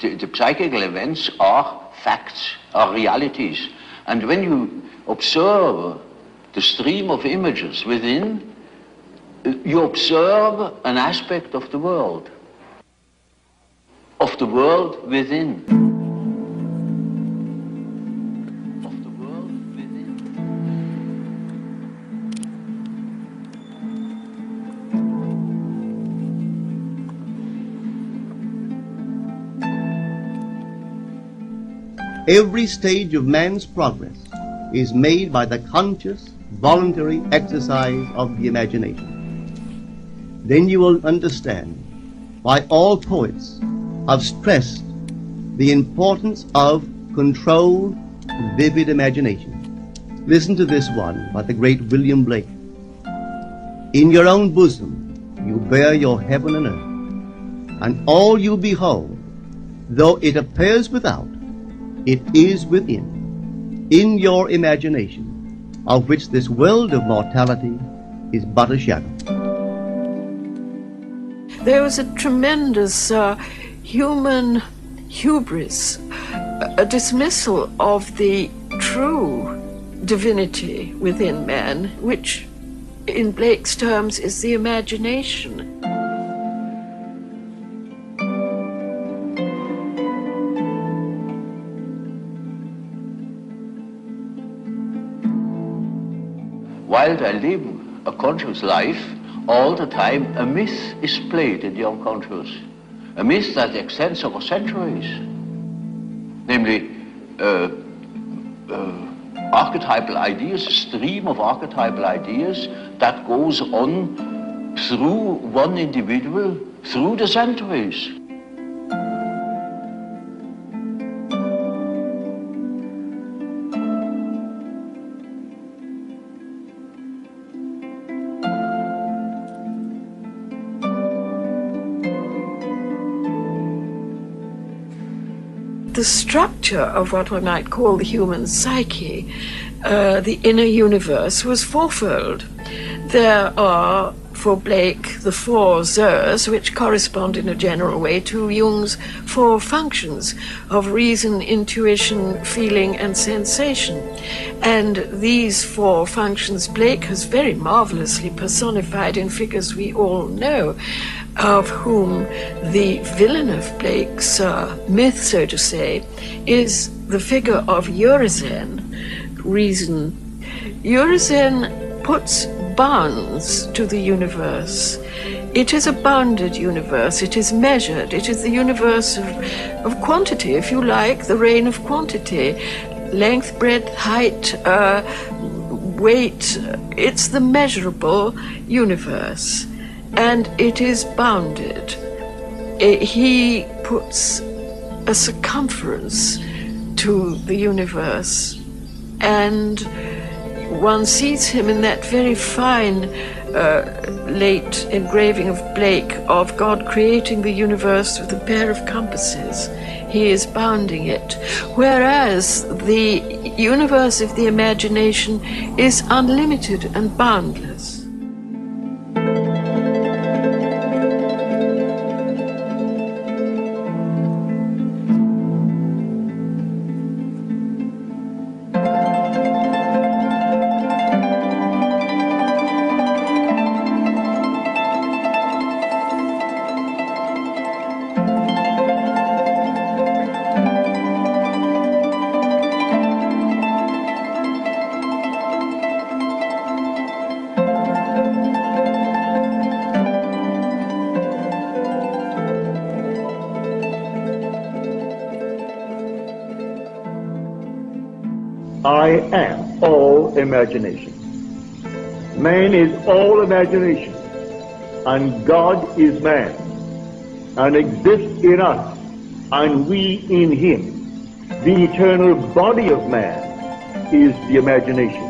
the psychical events are facts, are realities. And when you observe the stream of images within, you observe an aspect of the world within. Of the world within. Every stage of man's progress is made by the conscious, voluntary exercise of the imagination. Then you will understand why all poets have stressed the importance of controlled, vivid imagination. Listen to this one by the great William Blake. In your own bosom you bear your heaven and earth, and all you behold, though it appears without, it is within, in your imagination, of which this world of mortality is but a shadow. There was a tremendous human hubris, a dismissal of the true divinity within man, which in Blake's terms is the imagination. While I live a conscious life, all the time a myth is played in the unconscious. A myth that extends over centuries. Namely, archetypal ideas, a stream of archetypal ideas that goes on through one individual, through the centuries. The structure of what we might call the human psyche, the inner universe, was fourfold. There are, for Blake, the four Zers, which correspond in a general way to Jung's four functions of reason, intuition, feeling, and sensation. And these four functions Blake has very marvelously personified in figures we all know, of whom the villain of Blake's myth, so to say, is the figure of Urizen, reason. Urizen puts bounds to the universe. It is a bounded universe, it is measured, it is the universe of quantity, if you like, the reign of quantity. Length, breadth, height, weight, it's the measurable universe. And it is bounded. He puts a circumference to the universe, and one sees him in that very fine late engraving of Blake of God creating the universe with a pair of compasses. He is bounding it, whereas the universe of the imagination is unlimited and boundless. I am all imagination. Man is all imagination, and God is man, and exists in us, and we in him. The eternal body of man is the imagination,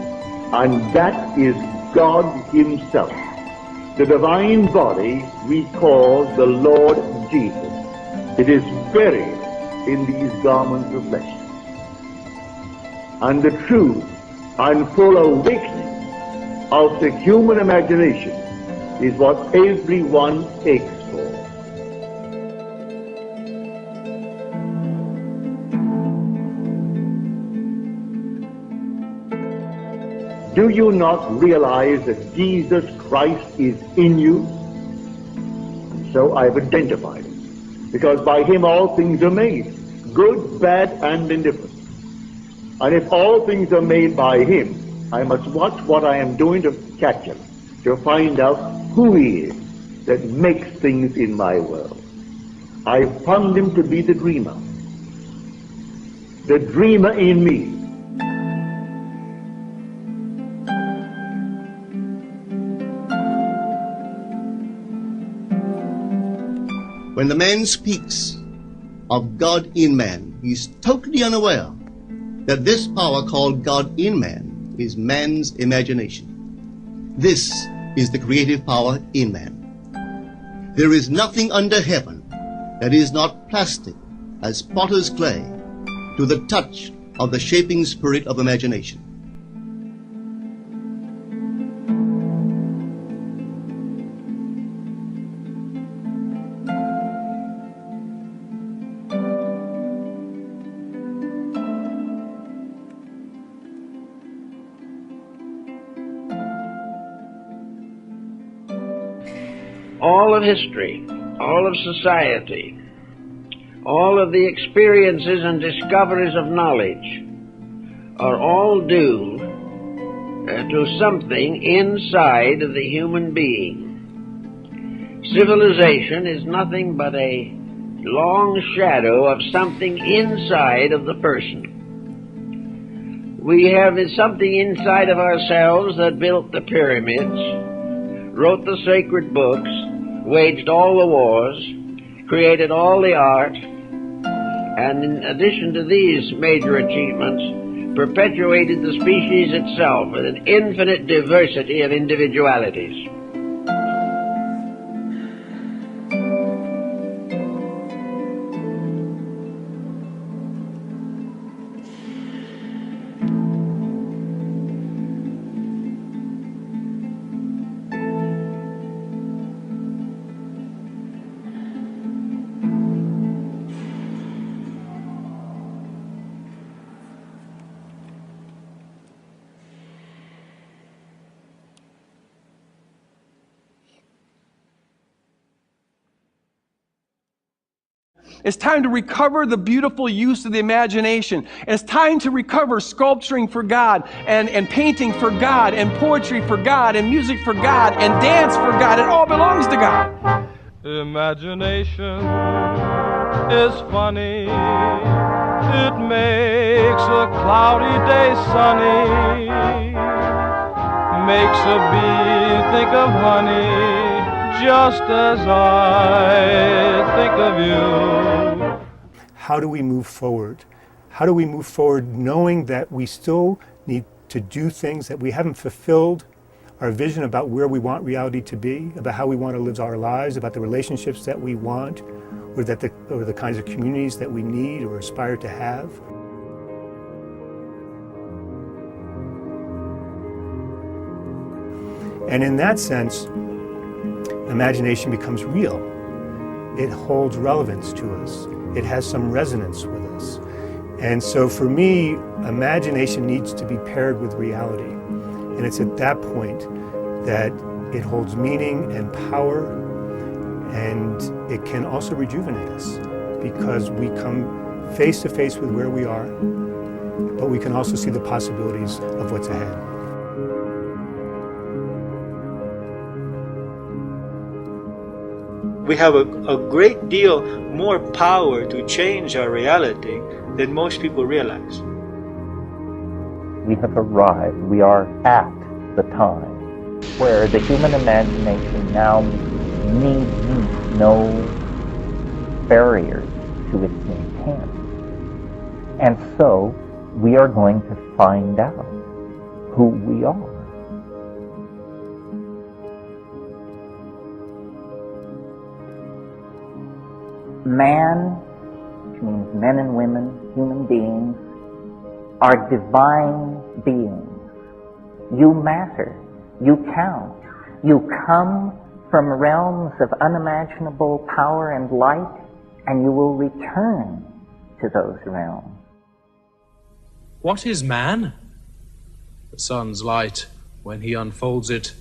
and that is God himself. The divine body we call the Lord Jesus. It is buried in these garments of flesh. And the true and full awakening of the human imagination is what everyone aches for. Do you not realize that Jesus Christ is in you? So I've identified him, because by him all things are made, good, bad, and indifferent. And if all things are made by him, I must watch what I am doing to catch him, to find out who he is that makes things in my world. I found him to be the dreamer in me. When the man speaks of God in man, he is totally unaware that this power called God in man is man's imagination. This is the creative power in man. There is nothing under heaven that is not plastic as potter's clay to the touch of the shaping spirit of imagination. All of history, all of society, all of the experiences and discoveries of knowledge are all due to something inside of the human being. Civilization is nothing but a long shadow of something inside of the person. We have something inside of ourselves that built the pyramids, wrote the sacred books, waged all the wars, created all the art, and in addition to these major achievements, perpetuated the species itself with an infinite diversity of individualities. It's time to recover the beautiful use of the imagination. It's time to recover sculpturing for God, and painting for God, and poetry for God, and music for God, and dance for God. It all belongs to God. Imagination is funny. It makes a cloudy day sunny. Makes a bee think of honey, just as I think of you. How do we move forward? How do we move forward knowing that we still need to do things that we haven't fulfilled our vision about where we want reality to be, about how we want to live our lives, about the relationships that we want, or the kinds of communities that we need or aspire to have? And in that sense, imagination becomes real. It holds relevance to us. It has some resonance with us. And so for me, imagination needs to be paired with reality. And it's at that point that it holds meaning and power, and it can also rejuvenate us because we come face to face with where we are, but we can also see the possibilities of what's ahead. We have a great deal more power to change our reality than most people realize. We have arrived, we are at the time where the human imagination now need no barriers to its intent. And so we are going to find out who we are. Man, which means men and women, human beings, are divine beings. You matter. You count. You come from realms of unimaginable power and light, and you will return to those realms. What is man? The sun's light, when he unfolds it,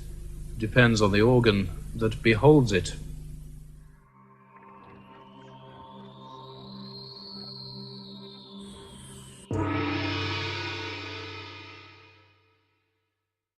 depends on the organ that beholds it.